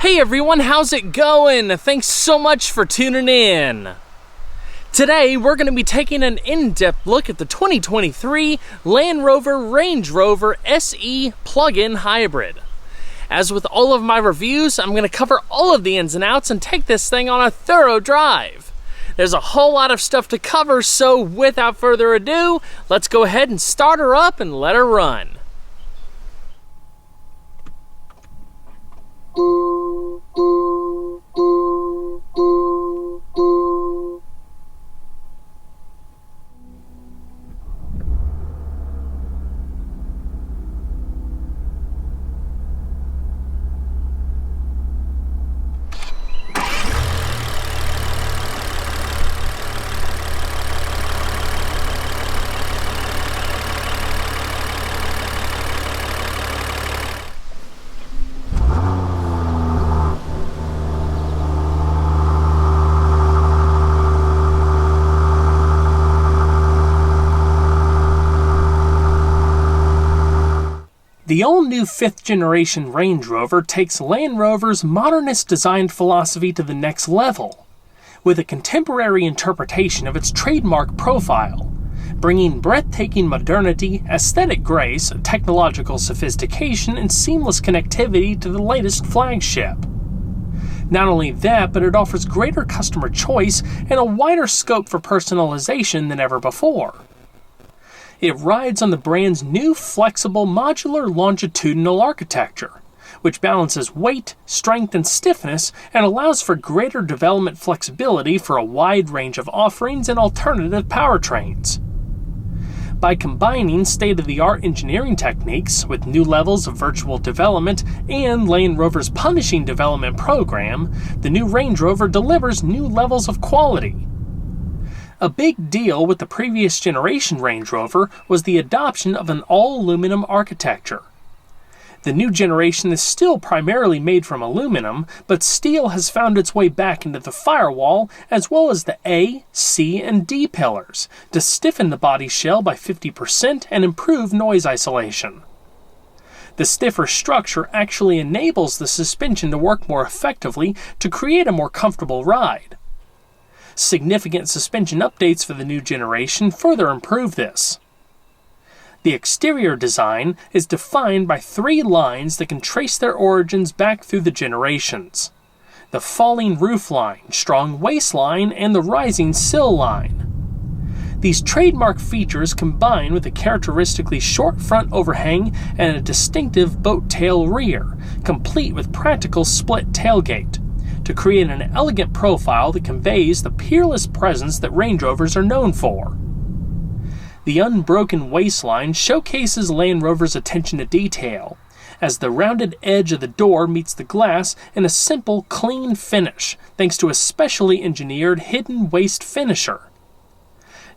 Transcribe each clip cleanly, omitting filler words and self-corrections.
Hey everyone, how's it going? Thanks so much for tuning in. Today we're going to be taking an in-depth look at the 2023 Land Rover Range Rover SE plug-in hybrid. As with all of my reviews, I'm going to cover all of the ins and outs and take this thing on a thorough drive. There's a whole lot of stuff to cover, so without further ado, let's go ahead and start her up and let her run. The all-new 5th generation Range Rover takes Land Rover's modernist design philosophy to the next level, with a contemporary interpretation of its trademark profile, bringing breathtaking modernity, aesthetic grace, technological sophistication, and seamless connectivity to the latest flagship. Not only that, but it offers greater customer choice and a wider scope for personalization than ever before. It rides on the brand's new flexible modular longitudinal architecture, which balances weight, strength, and stiffness and allows for greater development flexibility for a wide range of offerings and alternative powertrains. By combining state-of-the-art engineering techniques with new levels of virtual development and Land Rover's punishing development program, the new Range Rover delivers new levels of quality. A big deal with the previous generation Range Rover was the adoption of an all-aluminum architecture. The new generation is still primarily made from aluminum, but steel has found its way back into the firewall as well as the A, C, and D pillars to stiffen the body shell by 50% and improve noise isolation. The stiffer structure actually enables the suspension to work more effectively to create a more comfortable ride. Significant suspension updates for the new generation further improve this. The exterior design is defined by 3 lines that can trace their origins back through the generations: the falling roof line, strong waistline, and the rising sill line. These trademark features combine with a characteristically short front overhang and a distinctive boat tail rear, complete with practical split tailgate, to create an elegant profile that conveys the peerless presence that Range Rovers are known for. The unbroken waistline showcases Land Rover's attention to detail, as the rounded edge of the door meets the glass in a simple, clean finish, thanks to a specially engineered hidden waist finisher.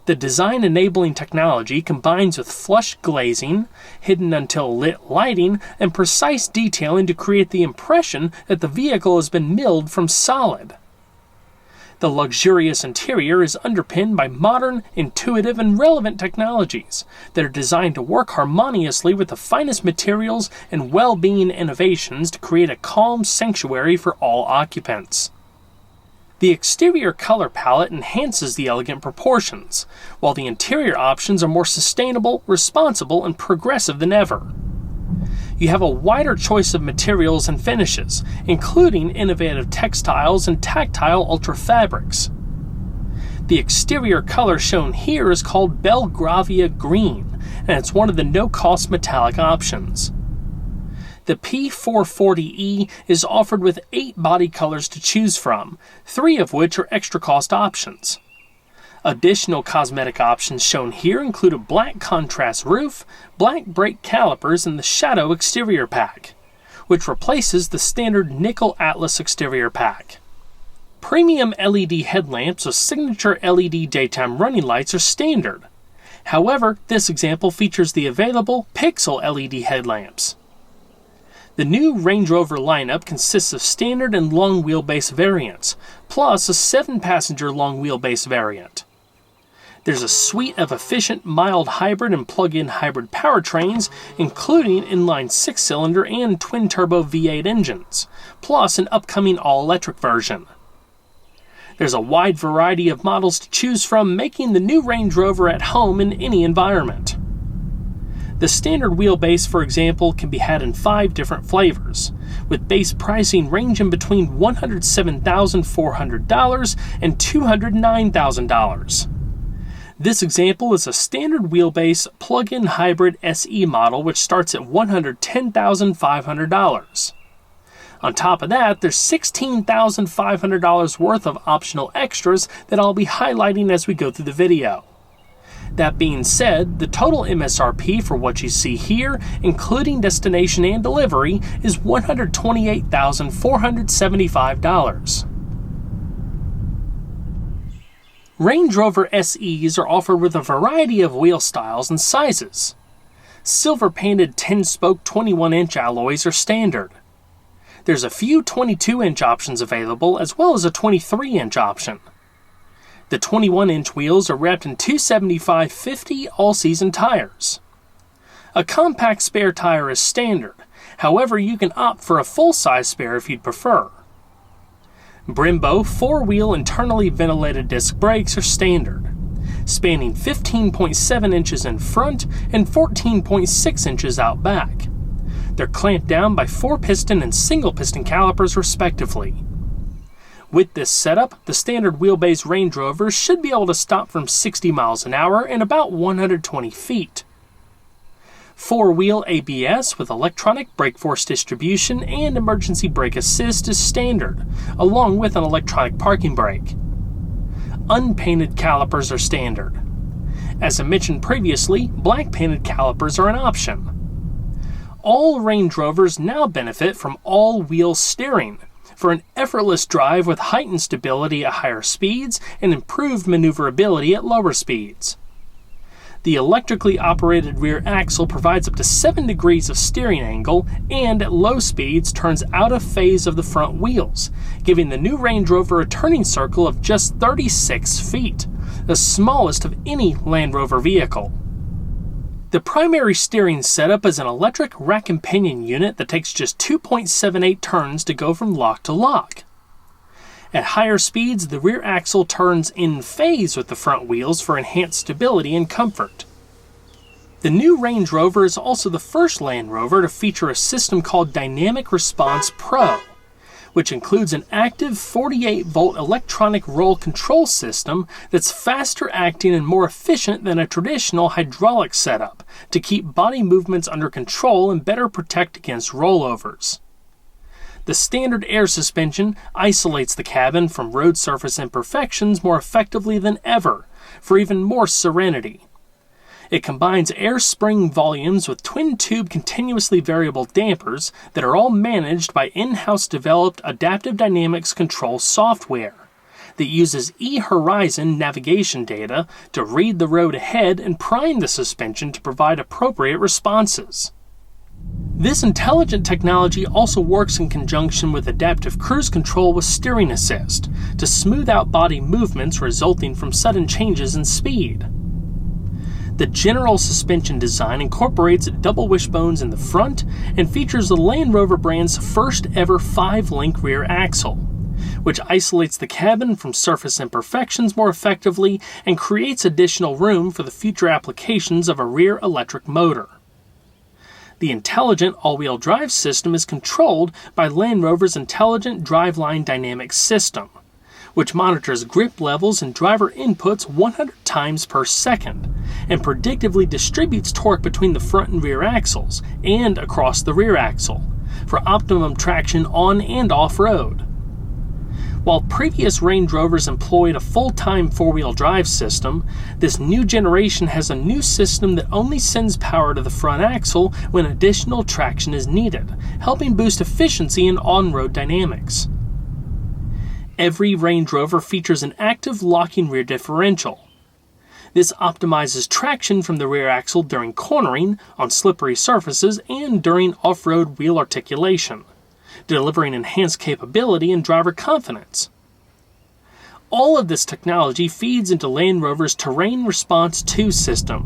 The design-enabling technology combines with flush glazing, hidden until lit lighting, and precise detailing to create the impression that the vehicle has been milled from solid. The luxurious interior is underpinned by modern, intuitive, and relevant technologies that are designed to work harmoniously with the finest materials and well-being innovations to create a calm sanctuary for all occupants. The exterior color palette enhances the elegant proportions, while the interior options are more sustainable, responsible, and progressive than ever. You have a wider choice of materials and finishes, including innovative textiles and tactile ultra fabrics. The exterior color shown here is called Belgravia Green, and it's one of the no-cost metallic options. The P440e is offered with 8 body colors to choose from, 3 of which are extra cost options. Additional cosmetic options shown here include a black contrast roof, black brake calipers, and the Shadow exterior pack, which replaces the standard Nickel Atlas exterior pack. Premium LED headlamps with signature LED daytime running lights are standard. However, this example features the available Pixel LED headlamps. The new Range Rover lineup consists of standard and long wheelbase variants, plus a 7-passenger long wheelbase variant. There's a suite of efficient mild hybrid and plug-in hybrid powertrains, including inline 6-cylinder and twin-turbo V8 engines, plus an upcoming all-electric version. There's a wide variety of models to choose from, making the new Range Rover at home in any environment. The standard wheelbase, for example, can be had in 5 different flavors, with base pricing ranging between $107,400 and $209,000. This example is a standard wheelbase plug-in hybrid SE model, which starts at $110,500. On top of that, there's $16,500 worth of optional extras that I'll be highlighting as we go through the video. That being said, the total MSRP for what you see here, including destination and delivery, is $128,475. Range Rover SEs are offered with a variety of wheel styles and sizes. Silver-painted 10-spoke 21-inch alloys are standard. There's a few 22-inch options available, as well as a 23-inch option. The 21-inch wheels are wrapped in 275/50 all-season tires. A compact spare tire is standard, however you can opt for a full-size spare if you'd prefer. Brembo 4-wheel internally ventilated disc brakes are standard, spanning 15.7 inches in front and 14.6 inches out back. They're clamped down by 4-piston and single-piston calipers respectively. With this setup, the standard wheelbase Range Rovers should be able to stop from 60 miles an hour in about 120 feet. 4-wheel ABS with electronic brake force distribution and emergency brake assist is standard, along with an electronic parking brake. Unpainted calipers are standard. As I mentioned previously, black painted calipers are an option. All Range Rovers now benefit from all-wheel steering for an effortless drive with heightened stability at higher speeds and improved maneuverability at lower speeds. The electrically operated rear axle provides up to 7 degrees of steering angle and at low speeds turns out of phase of the front wheels, giving the new Range Rover a turning circle of just 36 feet, the smallest of any Land Rover vehicle. The primary steering setup is an electric rack and pinion unit that takes just 2.78 turns to go from lock to lock. At higher speeds, the rear axle turns in phase with the front wheels for enhanced stability and comfort. The new Range Rover is also the first Land Rover to feature a system called Dynamic Response Pro, which includes an active 48-volt electronic roll control system that's faster acting and more efficient than a traditional hydraulic setup to keep body movements under control and better protect against rollovers. The standard air suspension isolates the cabin from road surface imperfections more effectively than ever, for even more serenity. It combines air spring volumes with twin-tube continuously variable dampers that are all managed by in-house developed adaptive dynamics control software that uses eHorizon navigation data to read the road ahead and prime the suspension to provide appropriate responses. This intelligent technology also works in conjunction with adaptive cruise control with steering assist to smooth out body movements resulting from sudden changes in speed. The general suspension design incorporates double wishbones in the front and features the Land Rover brand's first ever 5-link rear axle, which isolates the cabin from surface imperfections more effectively and creates additional room for the future applications of a rear electric motor. The intelligent all-wheel drive system is controlled by Land Rover's Intelligent Driveline Dynamics System, which monitors grip levels and driver inputs 100 times per second, and predictively distributes torque between the front and rear axles, and across the rear axle, for optimum traction on and off-road. While previous Range Rovers employed a full-time 4-wheel drive system, this new generation has a new system that only sends power to the front axle when additional traction is needed, helping boost efficiency and on-road dynamics. Every Range Rover features an active locking rear differential. This optimizes traction from the rear axle during cornering, on slippery surfaces, and during off-road wheel articulation, delivering enhanced capability and driver confidence. All of this technology feeds into Land Rover's Terrain Response 2 system,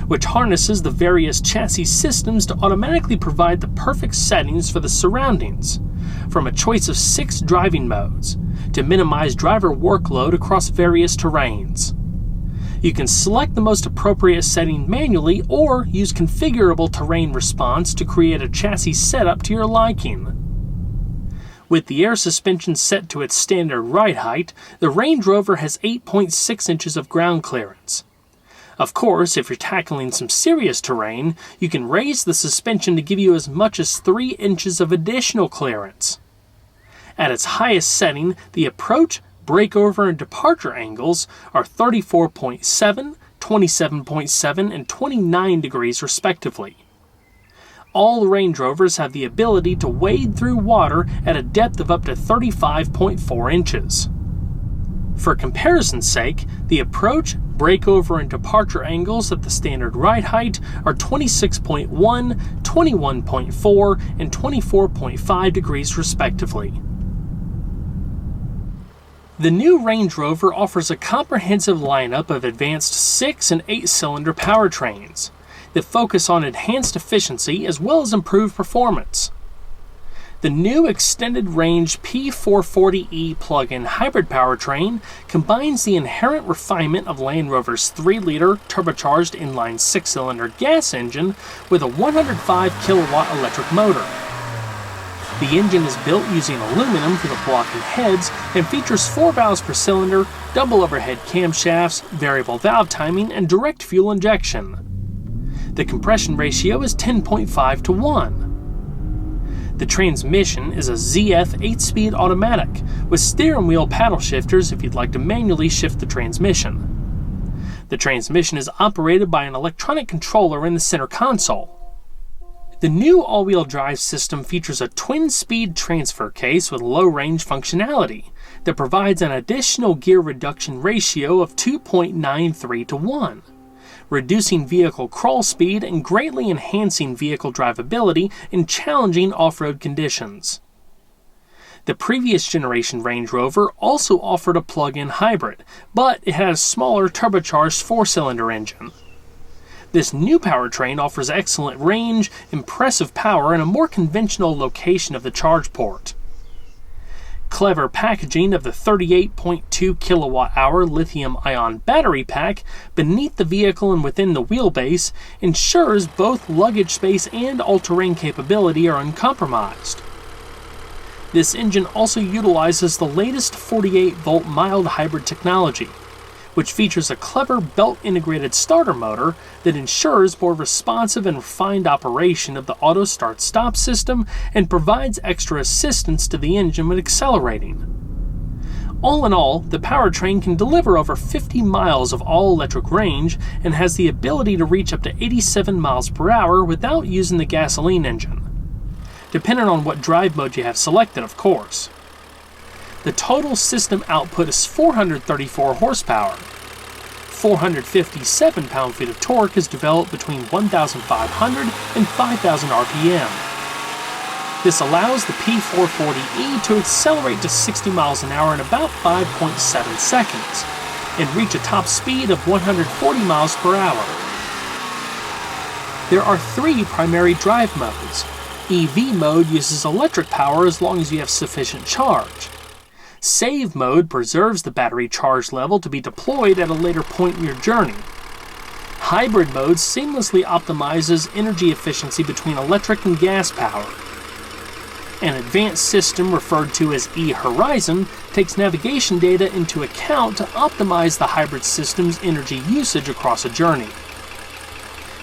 which harnesses the various chassis systems to automatically provide the perfect settings for the surroundings, from a choice of 6 driving modes, to minimize driver workload across various terrains. You can select the most appropriate setting manually or use configurable terrain response to create a chassis setup to your liking. With the air suspension set to its standard ride height, the Range Rover has 8.6 inches of ground clearance. Of course, if you're tackling some serious terrain, you can raise the suspension to give you as much as 3 inches of additional clearance. At its highest setting, the approach, breakover, and departure angles are 34.7, 27.7, and 29 degrees respectively. All Range Rovers have the ability to wade through water at a depth of up to 35.4 inches. For comparison's sake, the approach, breakover, and departure angles at the standard ride height are 26.1, 21.4, and 24.5 degrees respectively. The new Range Rover offers a comprehensive lineup of advanced 6- and 8-cylinder powertrains that focus on enhanced efficiency as well as improved performance. The new extended range P440e plug-in hybrid powertrain combines the inherent refinement of Land Rover's 3-liter turbocharged inline 6-cylinder gas engine with a 105 kilowatt electric motor. The engine is built using aluminum for the block and heads and features 4 valves per cylinder, double overhead camshafts, variable valve timing, and direct fuel injection. The compression ratio is 10.5 to 1. The transmission is a ZF 8-speed automatic with steering wheel paddle shifters if you'd like to manually shift the transmission. The transmission is operated by an electronic controller in the center console. The new all-wheel drive system features a twin-speed transfer case with low-range functionality that provides an additional gear reduction ratio of 2.93 to 1. Reducing vehicle crawl speed and greatly enhancing vehicle drivability in challenging off-road conditions. The previous generation Range Rover also offered a plug-in hybrid, but it had a smaller turbocharged 4-cylinder engine. This new powertrain offers excellent range, impressive power, and a more conventional location of the charge port. Clever packaging of the 38.2 kilowatt-hour lithium-ion battery pack beneath the vehicle and within the wheelbase ensures both luggage space and all-terrain capability are uncompromised. This engine also utilizes the latest 48-volt mild hybrid technology, which features a clever belt-integrated starter motor that ensures more responsive and refined operation of the auto start-stop system and provides extra assistance to the engine when accelerating. All in all, the powertrain can deliver over 50 miles of all-electric range and has the ability to reach up to 87 miles per hour without using the gasoline engine, depending on what drive mode you have selected, of course. The total system output is 434 horsepower. 457 pound-feet of torque is developed between 1,500 and 5,000 RPM. This allows the P440e to accelerate to 60 miles an hour in about 5.7 seconds and reach a top speed of 140 miles per hour. There are 3 primary drive modes. EV mode uses electric power as long as you have sufficient charge. Save mode preserves the battery charge level to be deployed at a later point in your journey. Hybrid mode seamlessly optimizes energy efficiency between electric and gas power. An advanced system referred to as eHorizon takes navigation data into account to optimize the hybrid system's energy usage across a journey.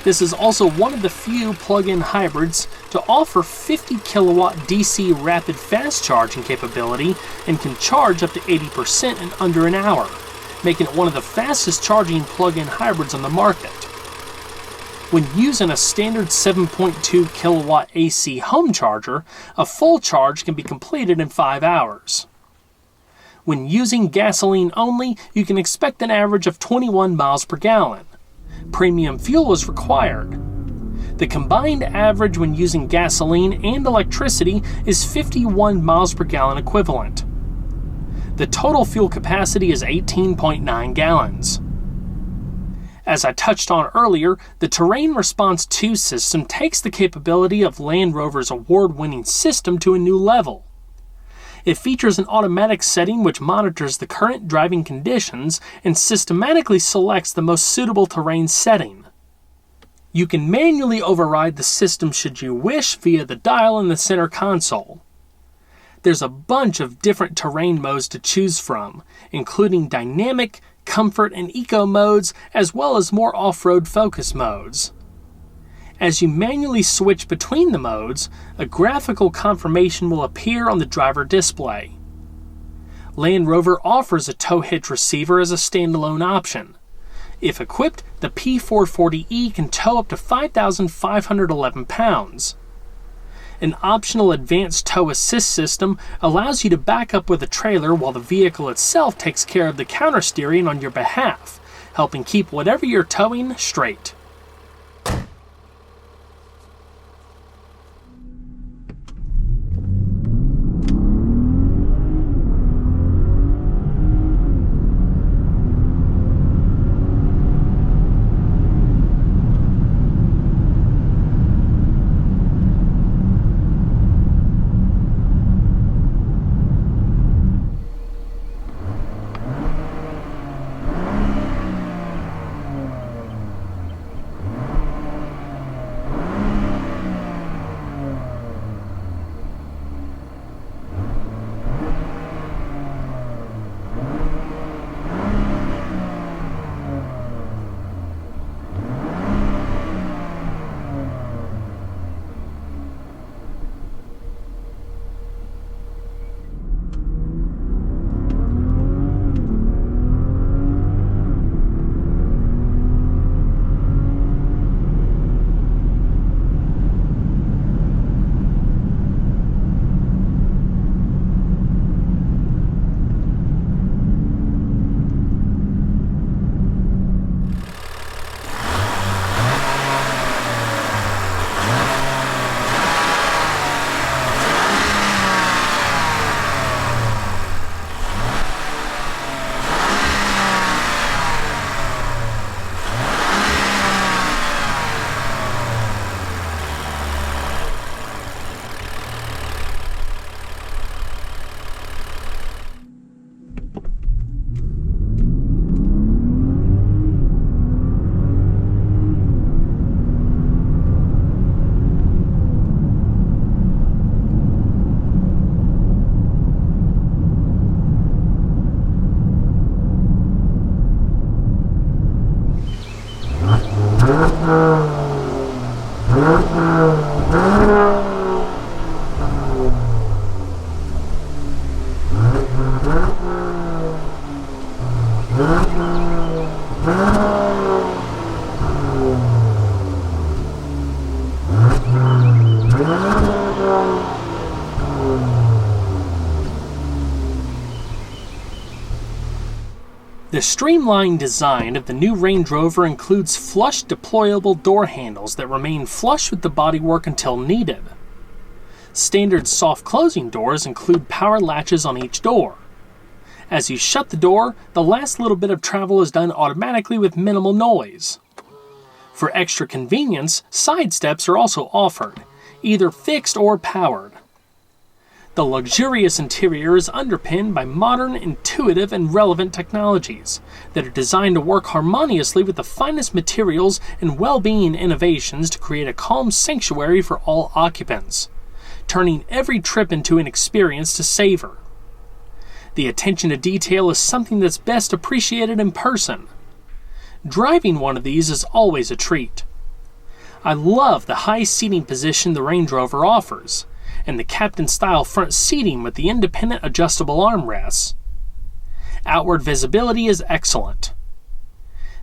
This is also one of the few plug-in hybrids to offer 50 kilowatt DC rapid fast charging capability and can charge up to 80% in under an hour, making it one of the fastest charging plug-in hybrids on the market. When using a standard 7.2 kilowatt AC home charger, a full charge can be completed in 5 hours. When using gasoline only, you can expect an average of 21 miles per gallon. Premium fuel is required. The combined average when using gasoline and electricity is 51 miles per gallon equivalent. The total fuel capacity is 18.9 gallons. As I touched on earlier, the Terrain Response 2 system takes the capability of Land Rover's award-winning system to a new level. It features an automatic setting which monitors the current driving conditions and systematically selects the most suitable terrain setting. You can manually override the system should you wish via the dial in the center console. There's a bunch of different terrain modes to choose from, including dynamic, comfort, and eco modes, as well as more off-road focus modes. As you manually switch between the modes, a graphical confirmation will appear on the driver display. Land Rover offers a tow hitch receiver as a standalone option. If equipped, the P440e can tow up to 5,511 pounds. An optional advanced tow assist system allows you to back up with a trailer while the vehicle itself takes care of the countersteering on your behalf, helping keep whatever you're towing straight. The streamlined design of the new Range Rover includes flush deployable door handles that remain flush with the bodywork until needed. Standard soft closing doors include power latches on each door. As you shut the door, the last little bit of travel is done automatically with minimal noise. For extra convenience, side steps are also offered, either fixed or powered. The luxurious interior is underpinned by modern, intuitive, and relevant technologies that are designed to work harmoniously with the finest materials and well-being innovations to create a calm sanctuary for all occupants, turning every trip into an experience to savor. The attention to detail is something that's best appreciated in person. Driving one of these is always a treat. I love the high seating position the Range Rover offers, and the captain-style front seating with the independent adjustable armrests. Outward visibility is excellent.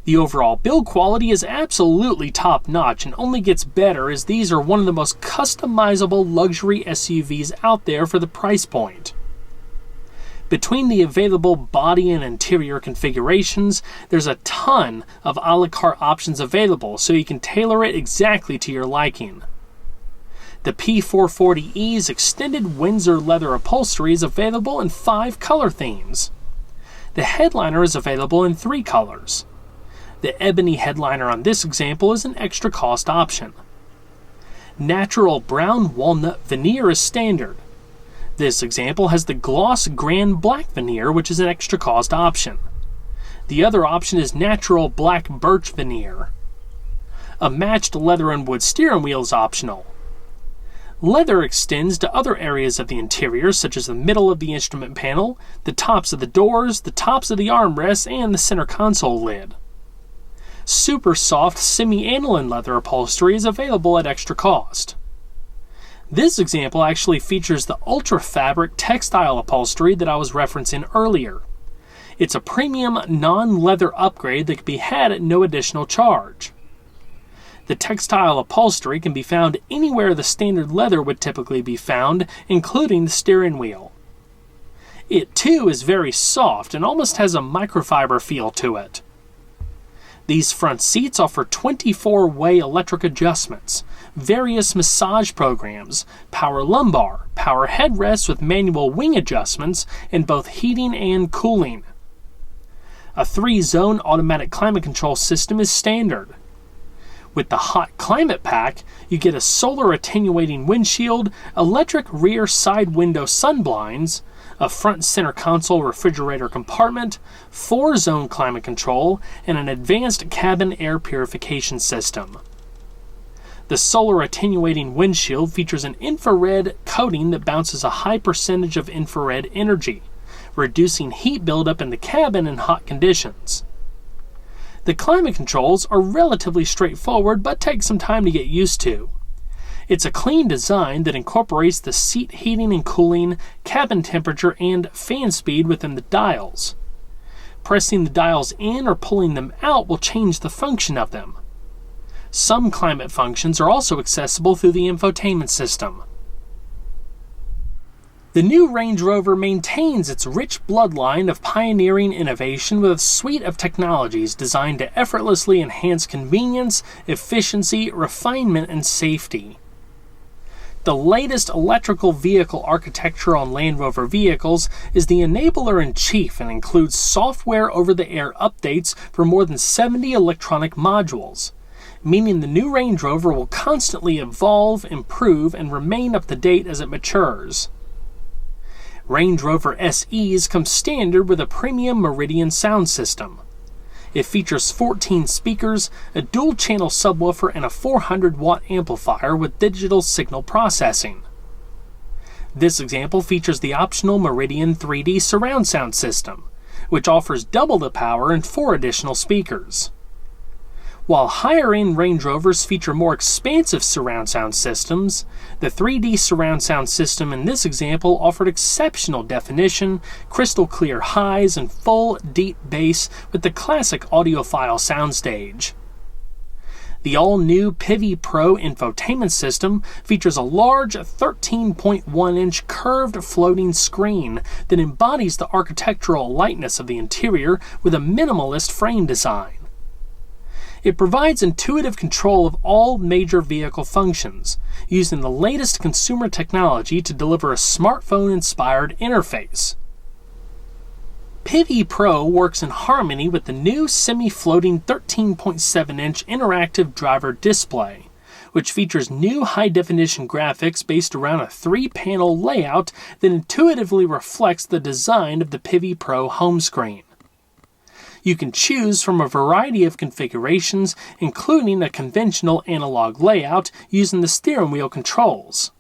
The overall build quality is absolutely top-notch and only gets better as these are one of the most customizable luxury SUVs out there for the price point. Between the available body and interior configurations, there's a ton of a la carte options available so you can tailor it exactly to your liking. The P440e's extended Windsor leather upholstery is available in 5 color themes. The headliner is available in 3 colors. The ebony headliner on this example is an extra cost option. Natural brown walnut veneer is standard. This example has the gloss grand black veneer, which is an extra cost option. The other option is natural black birch veneer. A matched leather and wood steering wheel is optional. Leather extends to other areas of the interior, such as the middle of the instrument panel, the tops of the doors, the tops of the armrests, and the center console lid. Super soft semi-aniline leather upholstery is available at extra cost. This example actually features the ultra fabric textile upholstery that I was referencing earlier. It's a premium non-leather upgrade that can be had at no additional charge. The textile upholstery can be found anywhere the standard leather would typically be found, including the steering wheel. It too is very soft and almost has a microfiber feel to it. These front seats offer 24-way electric adjustments, various massage programs, power lumbar, power headrests with manual wing adjustments, and both heating and cooling. A 3-zone automatic climate control system is standard. With the Hot Climate Pack, you get a solar attenuating windshield, electric rear side window sunblinds, a front center console refrigerator compartment, 4-zone climate control, and an advanced cabin air purification system. The solar attenuating windshield features an infrared coating that bounces a high percentage of infrared energy, reducing heat buildup in the cabin in hot conditions. The climate controls are relatively straightforward but take some time to get used to. It's a clean design that incorporates the seat heating and cooling, cabin temperature, and fan speed within the dials. Pressing the dials in or pulling them out will change the function of them. Some climate functions are also accessible through the infotainment system. The new Range Rover maintains its rich bloodline of pioneering innovation with a suite of technologies designed to effortlessly enhance convenience, efficiency, refinement, and safety. The latest electrical vehicle architecture on Land Rover vehicles is the enabler-in-chief and includes software over-the-air updates for more than 70 electronic modules, meaning the new Range Rover will constantly evolve, improve, and remain up to date as it matures. Range Rover SEs come standard with a premium Meridian sound system. It features 14 speakers, a dual-channel subwoofer, and a 400-watt amplifier with digital signal processing. This example features the optional Meridian 3D surround sound system, which offers double the power and 4 additional speakers. While higher-end Range Rovers feature more expansive surround sound systems, the 3D surround sound system in this example offered exceptional definition, crystal clear highs, and full, deep bass with the classic audiophile soundstage. The all-new PHEV Pro infotainment system features a large 13.1-inch curved floating screen that embodies the architectural lightness of the interior with a minimalist frame design. It provides intuitive control of all major vehicle functions, using the latest consumer technology to deliver a smartphone-inspired interface. PHEV Pro works in harmony with the new semi-floating 13.7-inch interactive driver display, which features new high-definition graphics based around a 3-panel layout that intuitively reflects the design of the PHEV Pro home screen. You can choose from a variety of configurations, including a conventional analog layout using the steering wheel controls.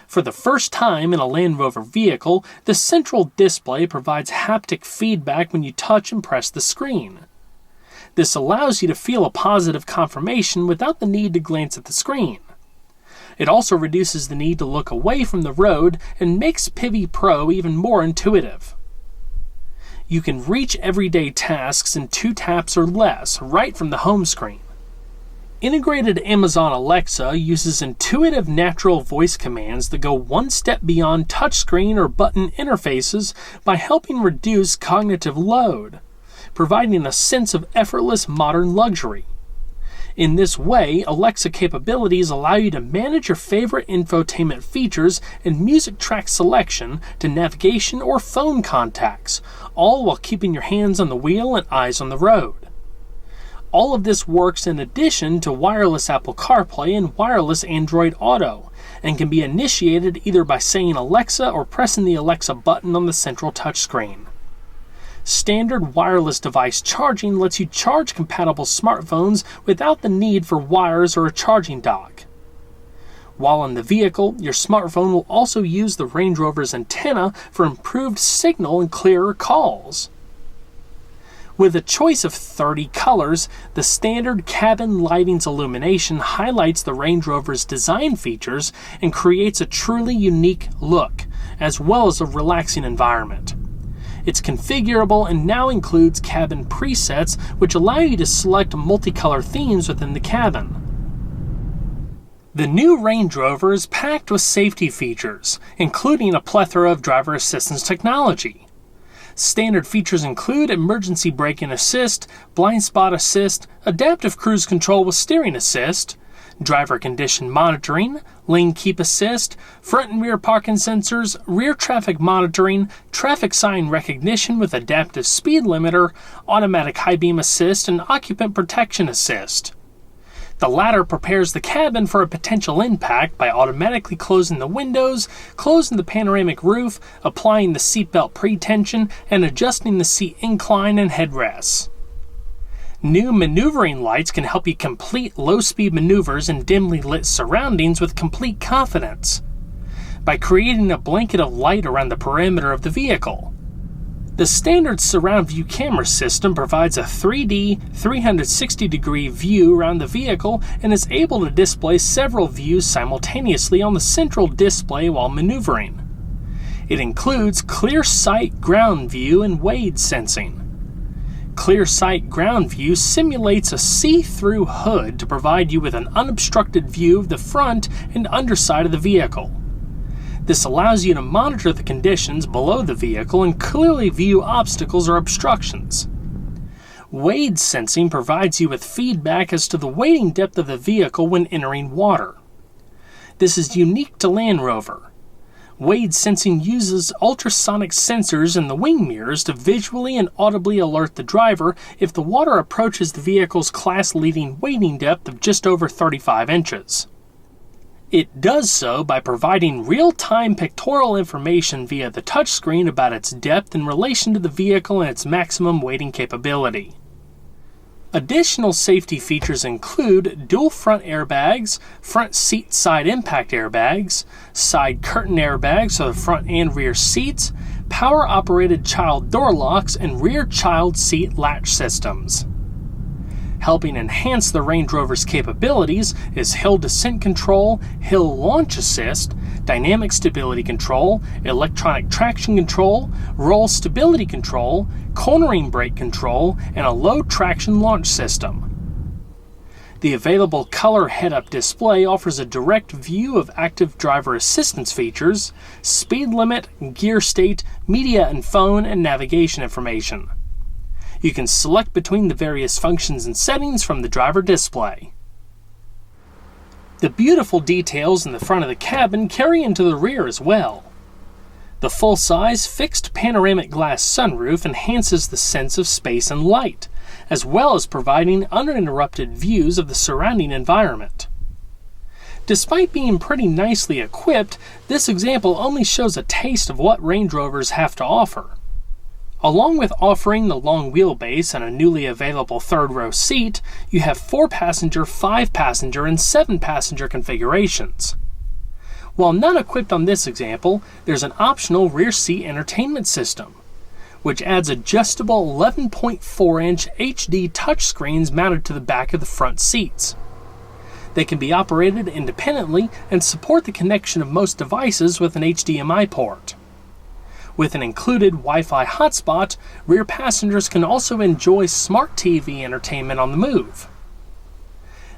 For the first time in a Land Rover vehicle, the central display provides haptic feedback when you touch and press the screen. This allows you to feel a positive confirmation without the need to glance at the screen. It also reduces the need to look away from the road and makes PHEV Pro even more intuitive. You can reach everyday tasks in 2 taps or less right from the home screen. Integrated Amazon Alexa uses intuitive natural voice commands that go one step beyond touchscreen or button interfaces by helping reduce cognitive load, providing a sense of effortless modern luxury. In this way, Alexa capabilities allow you to manage your favorite infotainment features and music track selection to navigation or phone contacts, all while keeping your hands on the wheel and eyes on the road. All of this works in addition to wireless Apple CarPlay and wireless Android Auto, and can be initiated either by saying Alexa or pressing the Alexa button on the central touchscreen. Standard wireless device charging lets you charge compatible smartphones without the need for wires or a charging dock. While in the vehicle, your smartphone will also use the Range Rover's antenna for improved signal and clearer calls. With a choice of 30 colors, the standard cabin lighting's illumination highlights the Range Rover's design features and creates a truly unique look, as well as a relaxing environment. It's configurable and now includes cabin presets, which allow you to select multicolor themes within the cabin. The new Range Rover is packed with safety features, including a plethora of driver assistance technology. Standard features include emergency braking assist, blind spot assist, adaptive cruise control with steering assist, driver condition monitoring, lane keep assist, front and rear parking sensors, rear traffic monitoring, traffic sign recognition with adaptive speed limiter, automatic high beam assist, and occupant protection assist. The latter prepares the cabin for a potential impact by automatically closing the windows, closing the panoramic roof, applying the seatbelt pre-tension, and adjusting the seat incline and headrests. New maneuvering lights can help you complete low-speed maneuvers in dimly lit surroundings with complete confidence by creating a blanket of light around the perimeter of the vehicle. The standard surround view camera system provides a 3D 360-degree view around the vehicle and is able to display several views simultaneously on the central display while maneuvering. It includes clear sight ground view and wade sensing. Clear sight ground view simulates a see-through hood to provide you with an unobstructed view of the front and underside of the vehicle. This allows you to monitor the conditions below the vehicle and clearly view obstacles or obstructions. Wade sensing provides you with feedback as to the wading depth of the vehicle when entering water. This is unique to Land Rover. Wade sensing uses ultrasonic sensors in the wing mirrors to visually and audibly alert the driver if the water approaches the vehicle's class-leading wading depth of just over 35 inches. It does so by providing real-time pictorial information via the touchscreen about its depth in relation to the vehicle and its maximum wading capability. Additional safety features include dual front airbags, front seat side impact airbags, side curtain airbags for the front and rear seats, power-operated child door locks, and rear child seat latch systems. Helping enhance the Range Rover's capabilities is hill descent control, hill launch assist, dynamic stability control, electronic traction control, roll stability control, cornering brake control, and a low traction launch system. The available color head-up display offers a direct view of active driver assistance features, speed limit, gear state, media and phone, and navigation information. You can select between the various functions and settings from the driver display. The beautiful details in the front of the cabin carry into the rear as well. The full-size fixed panoramic glass sunroof enhances the sense of space and light, as well as providing uninterrupted views of the surrounding environment. Despite being pretty nicely equipped, this example only shows a taste of what Range Rovers have to offer. Along with offering the long wheelbase and a newly available third-row seat, you have 4-passenger, 5-passenger, and 7-passenger configurations. While not equipped on this example, there's an optional rear seat entertainment system, which adds adjustable 11.4-inch HD touchscreens mounted to the back of the front seats. They can be operated independently and support the connection of most devices with an HDMI port. With an included Wi-Fi hotspot, rear passengers can also enjoy smart TV entertainment on the move.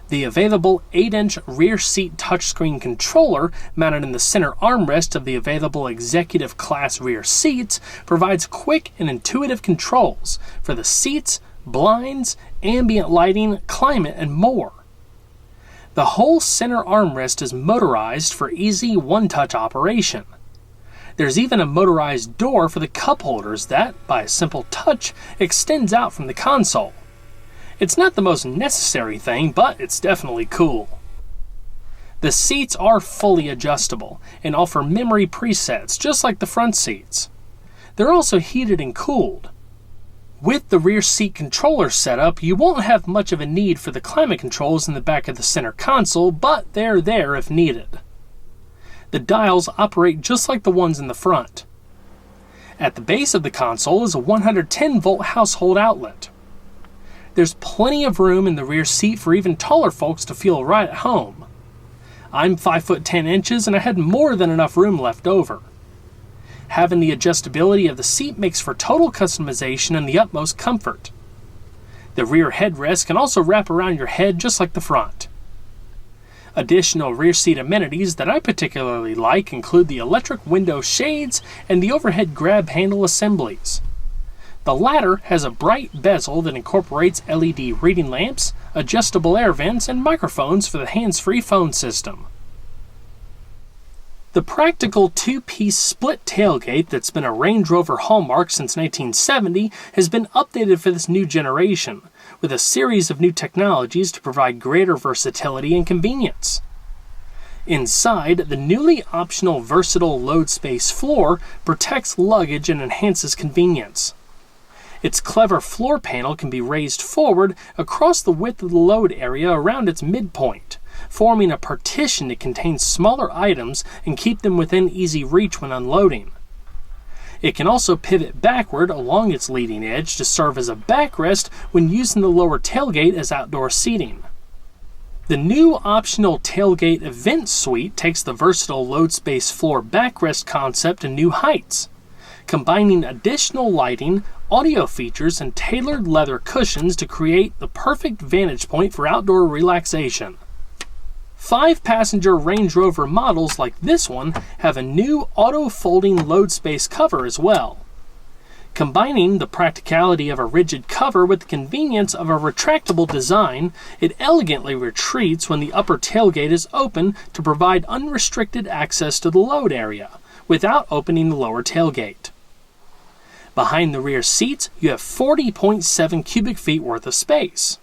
The available 8-inch rear seat touchscreen controller mounted in the center armrest of the available executive class rear seats provides quick and intuitive controls for the seats, blinds, ambient lighting, climate, and more. The whole center armrest is motorized for easy one-touch operation. There's even a motorized door for the cup holders that, by a simple touch, extends out from the console. It's not the most necessary thing, but it's definitely cool. The seats are fully adjustable and offer memory presets just like the front seats. They're also heated and cooled. With the rear seat controller setup, you won't have much of a need for the climate controls in the back of the center console, but they're there if needed. The dials operate just like the ones in the front. At the base of the console is a 110-volt household outlet. There's plenty of room in the rear seat for even taller folks to feel right at home. I'm 5 foot 10 inches and I had more than enough room left over. Having the adjustability of the seat makes for total customization and the utmost comfort. The rear headrest can also wrap around your head just like the front. Additional rear seat amenities that I particularly like include the electric window shades and the overhead grab handle assemblies. The latter has a bright bezel that incorporates LED reading lamps, adjustable air vents, and microphones for the hands-free phone system. The practical two-piece split tailgate that's been a Range Rover hallmark since 1970 has been updated for this new generation, with a series of new technologies to provide greater versatility and convenience. Inside, the newly optional versatile load space floor protects luggage and enhances convenience. Its clever floor panel can be raised forward across the width of the load area around its midpoint, forming a partition that contains smaller items and keep them within easy reach when unloading. It can also pivot backward along its leading edge to serve as a backrest when using the lower tailgate as outdoor seating. The new optional tailgate event suite takes the versatile load space floor backrest concept to new heights, combining additional lighting, audio features, and tailored leather cushions to create the perfect vantage point for outdoor relaxation. 5-passenger Range Rover models like this one have a new auto-folding load space cover as well. Combining the practicality of a rigid cover with the convenience of a retractable design, it elegantly retreats when the upper tailgate is open to provide unrestricted access to the load area, without opening the lower tailgate. Behind the rear seats, you have 40.7 cubic feet worth of space.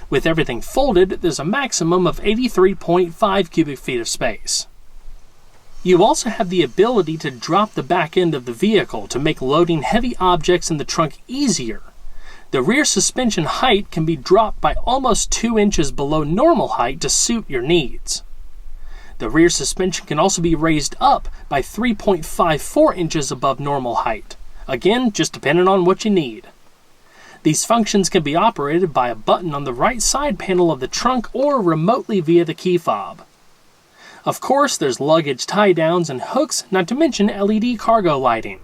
With everything folded, there's a maximum of 83.5 cubic feet of space. You also have the ability to drop the back end of the vehicle to make loading heavy objects in the trunk easier. The rear suspension height can be dropped by almost 2 inches below normal height to suit your needs. The rear suspension can also be raised up by 3.54 inches above normal height. Again, just depending on what you need. These functions can be operated by a button on the right side panel of the trunk or remotely via the key fob. Of course, there's luggage tie-downs and hooks, not to mention LED cargo lighting.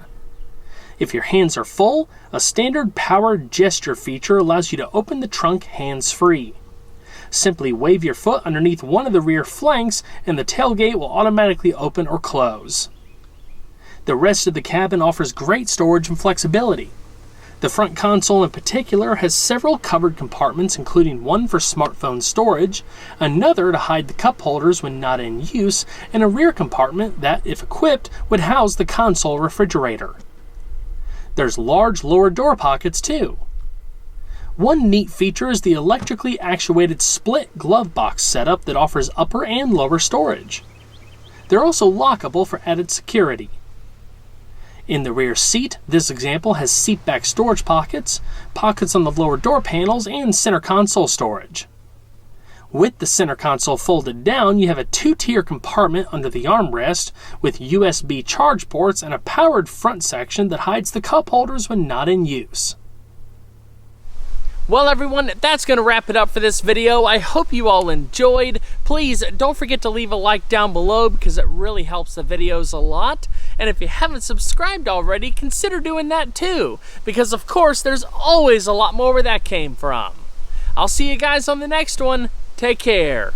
If your hands are full, a standard powered gesture feature allows you to open the trunk hands-free. Simply wave your foot underneath one of the rear flanks and the tailgate will automatically open or close. The rest of the cabin offers great storage and flexibility. The front console in particular has several covered compartments, including one for smartphone storage, another to hide the cup holders when not in use, and a rear compartment that, if equipped, would house the console refrigerator. There's large lower door pockets too. One neat feature is the electrically actuated split glove box setup that offers upper and lower storage. They're also lockable for added security. In the rear seat, this example has seatback storage pockets, pockets on the lower door panels, and center console storage. With the center console folded down, you have a 2-tier compartment under the armrest with USB charge ports and a powered front section that hides the cup holders when not in use. Well everyone, that's going to wrap it up for this video. I hope you all enjoyed. Please don't forget to leave a like down below because it really helps the videos a lot. And if you haven't subscribed already, consider doing that too, because of course there's always a lot more where that came from. I'll see you guys on the next one. Take care.